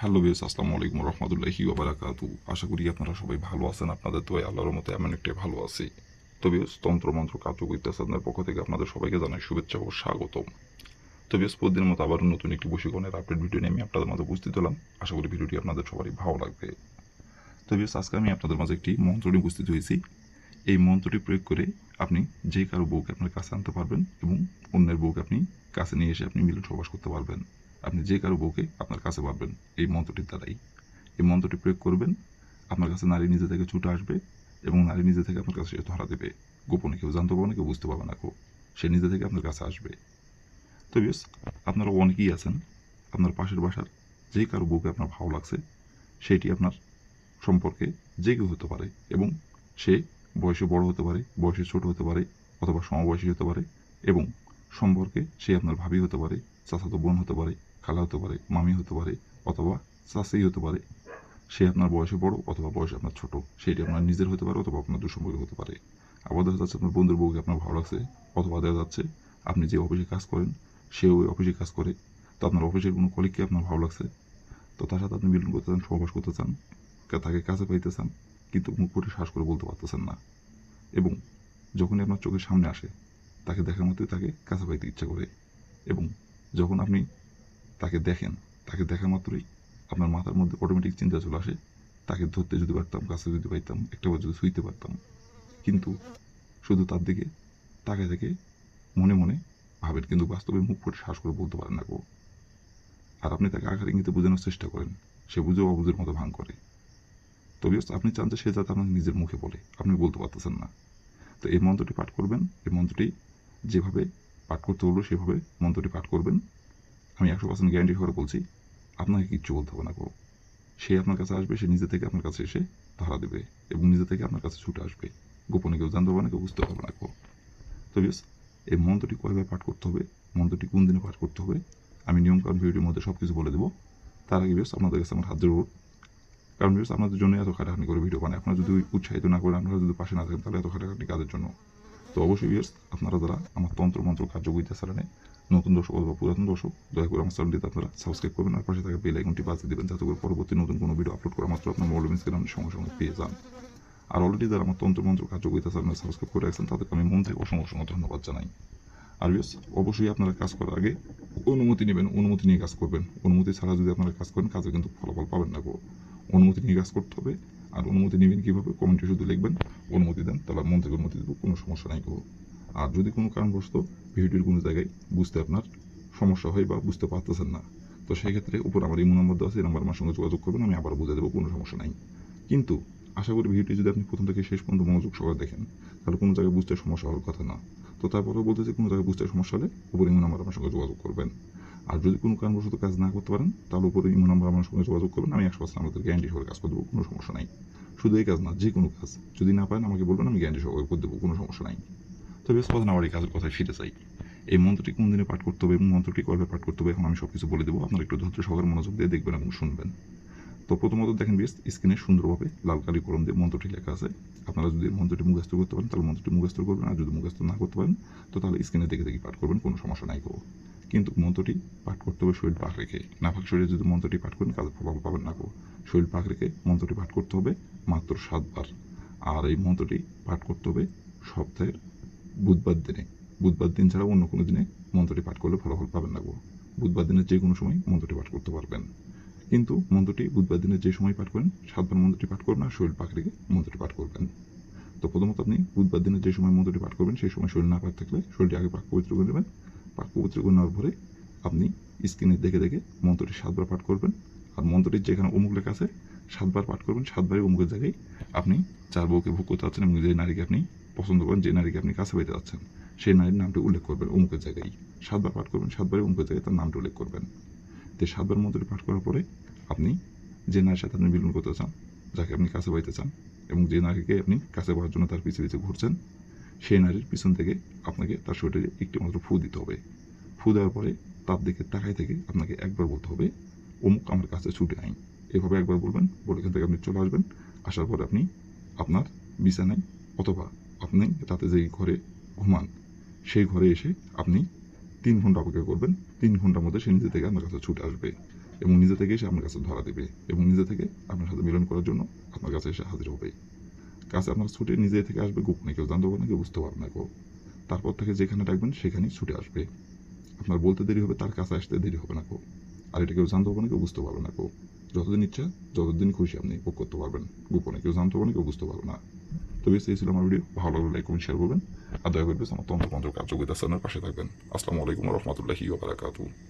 Hello viewers, আসসালামু আলাইকুম রহমতুল্লাহি ওয়া বারাকাতু। আশা করি আপনারা সবাই ভালো আছেন। আপনাদের দোয়ায় আল্লাহর মতে আমি অনেকটাই ভালো আছি। তো ভিউয়ার্স, তন্ত্রমন্ত্র কার্যকরিতা সাধনার পক্ষ থেকে আপনাদের সবাইকে জানাই শুভেচ্ছা ও স্বাগতম। তো ভিউয়ার্স, প্রতিদিনের মতো আবার নতুন একটি বশীকরণের আপডেট ভিডিও নিয়ে আমি আপনাদের মাঝে উপস্থিত হলাম। আশা করি ভিডিওটি আপনাদের সবারই ভালো লাগবে। তো ভিউয়ার্স, আজকে আমি আপনাদের মাঝে একটি মন্ত্র নিয়ে উপস্থিত হয়েছি। এই মন্ত্রটি প্রয়োগ করে আপনি যে কারো বউকে আপনার কাছে আনতে পারবেন এবং অন্যের বউকে আপনি কাছে নিয়ে এসে আপনি মিলন সহবাস করতে পারবেন। আপনি যে কারো বউকে আপনার কাছে পারবেন এই মন্ত্রটির দ্বারাই। এই মন্ত্রটি প্রয়োগ করবেন, আপনার কাছে নারী নিজে থেকে ছুটে আসবে এবং নারী নিজে থেকে আপনার কাছে সে ধরা দেবে। গোপনে কেউ জানতে পারবে না, কেউ বুঝতে পারবে না, সে নিজে থেকে আপনার কাছে আসবে। তো বিয়স, আপনারা অনেকেই আছেন, আপনার পাশের বাসার যে কারো বউকে আপনার ভালো লাগছে, সেটি আপনার সম্পর্কে যে কেউ হতে পারে এবং সে বয়সে বড় হতে পারে, বয়সে ছোট হতে পারে, অথবা সমবয়সী হতে পারে এবং সম্পর্কে সে আপনার ভাবি হতে পারে, চাচাতো বোন হতে পারে, খালা হতে পারে, মামি হতে পারে, অথবা চাচাই হতে পারে। সে আপনার বয়সে বড় অথবা বয়সে আপনার ছোট, সেটি আপনার নিজের হতে পারে অথবা আপনার দুঃসম্পর্ক হতে পারে। আবার দেখা যাচ্ছে আপনার বন্ধুর বউকে আপনার ভালো লাগছে, অথবা দেখা যাচ্ছে আপনি যে অফিসে কাজ করেন সেও ওই অফিসে কাজ করে, তো আপনার অফিসের কোনো কলিগকে আপনার ভালো লাগছে, তো তার সাথে আপনি মিলন করতে চান, সহবাস করতে চান, তাকে কাছে পাইতে চান, কিন্তু মুখ ফুটে শ্বাস করে বলতে পারতেছেন না। এবং যখনই আপনার চোখের সামনে আসে তাকে দেখার মতোই তাকে কাছে পাইতে ইচ্ছা করে। এবং যখন আপনি তাকে দেখেন, তাকে দেখা মাত্রই আপনার মাথার মধ্যে অটোমেটিক চিন্তা চলে আসে, তাকে ধরতে যদি পারতাম, কাছে যদি পাইতাম, একটাবার যদি ছুঁইতে পারতাম। কিন্তু শুধু তার দিকে তাকায় থেকে মনে মনে ভাবেন, কিন্তু বাস্তবে মুখ ফুটে শ্বাস করে বলতে পারেন না। আর আপনি তাকে আঘাত ইঙ্গিতে বোঝানোর চেষ্টা করেন, সে বুঝেও অবুঝের মতো ভাঙ করে। তো বিয়স, আপনি চান যে সে যাতে আপনাকে নিজের মুখে বলে, আপনি বলতে পারতেছেন না। তো এই মন্ত্রটি পাঠ করবেন। এই মন্ত্রটি যেভাবে পাঠ করতে বলবো সেভাবে মন্ত্রটি পাঠ করবেন। আমি 100% গ্যারান্টি করে বলছি, আপনাকে কিচ্ছু বলতে হবে না। সে আপনার কাছে আসবে, সে নিজে থেকে আপনার কাছে এসে ধরা দেবে এবং নিজে থেকে আপনার কাছে ছুটে আসবে। গোপনে কেউ জানতে পারবে না, কেউ বুঝতে পারবে না। তো বিয়স, এই মন্ত্রটি কয়ভাবে পাঠ করতে হবে, মন্ত্রটি কোন দিনে পাঠ করতে হবে, আমি নিয়মকানুন ভিডিওর মধ্যে সব কিছু বলে দেবো। তার আগে বিয়স, আপনাদের কাছে আমার হাত জোড়। কারণ বিকজ আপনাদের জন্য এত খাটাখাটনি করে ভিডিও বানায়, আপনারা যদি উৎসাহিত না করেন, আপনারা যদি পাশে না থাকেন, তাহলে এত খাটাখাটনি কাজের জন্য। তো অবশ্যই ভিউয়ার্স, আপনারা যারা আমার তন্ত্রমন্ত্র কার্যকরিতা চ্যানেলে নতুন দর্শক অথবা পুরাতন দর্শক, দয়া করে আমার চ্যানেলটিতে আপনারা সাবস্ক্রাইব করবেন আর পাশে থাকা বেল আইকনটি বাজিয়ে দেবেন, যাতে করে পরবর্তী নতুন কোনো ভিডিও আপলোড করা মাত্র আপনার মোবাইল স্ক্রিনে সঙ্গে সঙ্গে পেয়ে যান। আর অলরেডি যারা আমার তন্ত্রমন্ত্র কার্যকরিতা চ্যানেলে সাবস্ক্রাইব করে রাখছেন, তাদেরকে আমি মন থেকে অসংখ্য অসংখ্য ধন্যবাদ জানাই। আর ভিউয়ার্স, অবশ্যই আপনারা কাজ করার আগে অনুমতি নেবেন, অনুমতি নিয়ে কাজ করবেন। অনুমতি ছাড়া যদি আপনারা কাজ করেন, কাজে কিন্তু ফলাফল পাবেন না। অনুমতি নিয়ে কাজ করতে হবে। আর অনুমতি নেবেন কীভাবে, কমেন্টে শুধু লিখবেন অনুমতি দেন, তাহলে মন থেকে অনুমতি দেবো, কোনো সমস্যা নাই। আর যদি কোনো কারণবশত ভিডিওর কোনো জায়গায় বুঝতে আপনার সমস্যা হয় বা বুঝতে পারতেছেন না, তো সেই ক্ষেত্রে উপর আমার ইমো নাম্বার দেওয়া আছে, এই নাম্বার আমার সঙ্গে যোগাযোগ করবেন, আমি আবার বুঝে দেবো, কোনো সমস্যা নাই। কিন্তু আশা করি ভিডিওটি যদি আপনি প্রথম থেকে শেষ পর্যন্ত মনোযোগ সহকারে দেখেন, তাহলে কোনো জায়গায় বুঝতে সমস্যা হওয়ার কথা না। তো তারপরেও বলতেছি, কোনো জায়গায় বুঝতে সমস্যা হলে উপর ইমো নাম্বার আমার সঙ্গে যোগাযোগ করবেন। আর যদি কোনো কারণবশত কাজ না করতে পারেন, তাহলে উপরে ইমো নাম্বার আমার সঙ্গে যোগাযোগ করবেন, আমি 100% আমাদের গ্যারান্টি সহকারে কাজ করে দেবো, কোনো সমস্যা নাই। শুধু এই কাজ না, যে কোনো কাজ যদি না পারেন আমাকে বলবেন, আমি গ্যারান্টি সহকারে করে দেবো, কোনো সমস্যা নাই। তো বেশ, কথা না আবার এই কাজের কথায় ফিরে চাই। এই মন্ত্রটি কোন দিনে পাঠ করতে হবে এবং মন্ত্রটি কবে পাঠ করতে হবে, এখন আমি সব কিছু বলে দেবো। আপনারা একটু ধৈর্য সহকারে মনোযোগ দিয়ে দেখবেন এবং শুনবেন। তো প্রথমত দেখেন বেশ, স্ক্রিনে সুন্দরভাবে লাল কালি কলম দিয়ে মন্ত্রটি লেখা আছে। আপনারা যদি মন্ত্রটি মুখস্থ করতে পারেন, তাহলে মন্ত্রটি মুখস্থ করবেন, আর যদি মুখস্থ না করতে পারেন, তো তাহলে স্ক্রিনে দেখে দেখে পাঠ করবেন, কোনো সমস্যা নাই। কিন্তু মন্ত্রটি পাঠ করতে হবে শরীর পাক রেখে। না পাক শরীরে যদি মন্ত্রটি পাঠ করেন, কাজের ফলাফল পাবেন না। শরীর পাক রেখে মন্ত্রটি পাঠ করতে হবে মাত্র 7 বার। আর এই মন্ত্রটি পাঠ করতে হবে সপ্তাহের বুধবার দিনে। বুধবার দিন ছাড়া অন্য কোনো দিনে মন্ত্রটি পাঠ করলে ফলাফল পাবেন না। বুধবার দিনের যে কোনো সময় মন্ত্রটি পাঠ করতে পারবেন। কিন্তু মন্ত্রটি বুধবার দিনের যে সময় পাঠ করেন, 7 বার মন্ত্রটি পাঠ করবেন আর শরীর পাক রেখে মন্ত্রটি পাঠ করবেন। তো প্রথমত আপনি বুধবার দিনের যে সময় মন্ত্রটি পাঠ করবেন, সেই সময় শরীর না পাক থাকলে শরীরটি আগে পাক পবিত্র করে নেবেন। পাক পবিত্র করে নেওয়ার পরে আপনি স্ক্রিনে দেখে দেখে মন্ত্রটি 7 বার পাঠ করবেন। আর মন্ত্রটির যেখানে অমুক লেখা আছে 7 বার পাঠ করবেন। 7 বারে অমুকের জায়গায় আপনি যার বউকে ভোগ করতে যাচ্ছেন এবং যে নারীকে আপনি পছন্দ করেন, যে নারীকে আপনি কাছে পেতে যাচ্ছেন, সেই নারীর নামটি উল্লেখ করবেন অমুকের জায়গায়। 7 বার পাঠ করবেন, 7 বারে অমুকের জায়গায় তার নামটি উল্লেখ করবেন। তো 7 বার মন্ত্রটি পাঠ করার পরে আপনি যে নারীর সাথে আপনি মিলন করতে চান, যাকে আপনি কাছে পাইতে চান, এবং যে নারীকে আপনি কাছে পাওয়ার জন্য তার পিছু পিছু ঘুরছেন, সেই নারীর পিছন থেকে আপনাকে তার শরীরে একটি মাত্র ফু দিতে হবে। ফু দেওয়ার পরে তার দিকে তাকাই থেকে আপনাকে একবার বলতে হবে, অমুক আমার কাছে ছুটে আইন। এভাবে একবার বলবেন, বলে এখান থেকে আপনি চলে আসবেন। আসার পরে আপনি আপনার বিছানায় অথবা আপনি রাতে যেই ঘরে ঘুমান, সেই ঘরে এসে আপনি 3 ঘন্টা অপেক্ষা করবেন। 3 ঘন্টার মধ্যে সে নিজে থেকে আপনার কাছে ছুটে আসবে। এবং নিজে থেকে এসে আপনার কাছে ধরা দেবে এবং নিজে থেকে আপনার সাথে মিলন করার জন্য আপনার কাছে এসে হাজির হবে। কাছে আপনার ছুটে নিজে থেকে আসবে, গোপনে কেউ জানতে পারবে না, কেউ বুঝতে পারবে না কেউ। তারপর থেকে যেখানে ডাকবেন সেখানেই ছুটে আসবে। আপনার বলতে দেরি হবে, তার কাছে আসতে দেরি হবে না কেউ। আর এটা কেউ জানতে পারবে না, কেউ বুঝতে পারবে না কেউ। যতদিন ইচ্ছা, যতদিন খুশি আপনি ভোগ করতে পারবেন গোপনে, কেউ জানতে পারবে না, কেউ বুঝতে পারবে না। তো বেশ, এই ছিল আমার ভিডিও। ভালো লাগলে লাইক কমেন্ট শেয়ার করবেন। আর দয়া করে আমার তন্ত্র মন্ত্র কার্যকরিতা চ্যানেলের পাশে থাকবেন। আসসালামু আলাইকুম রহমতুল্লাহি ওয়া বারাকাতুহু।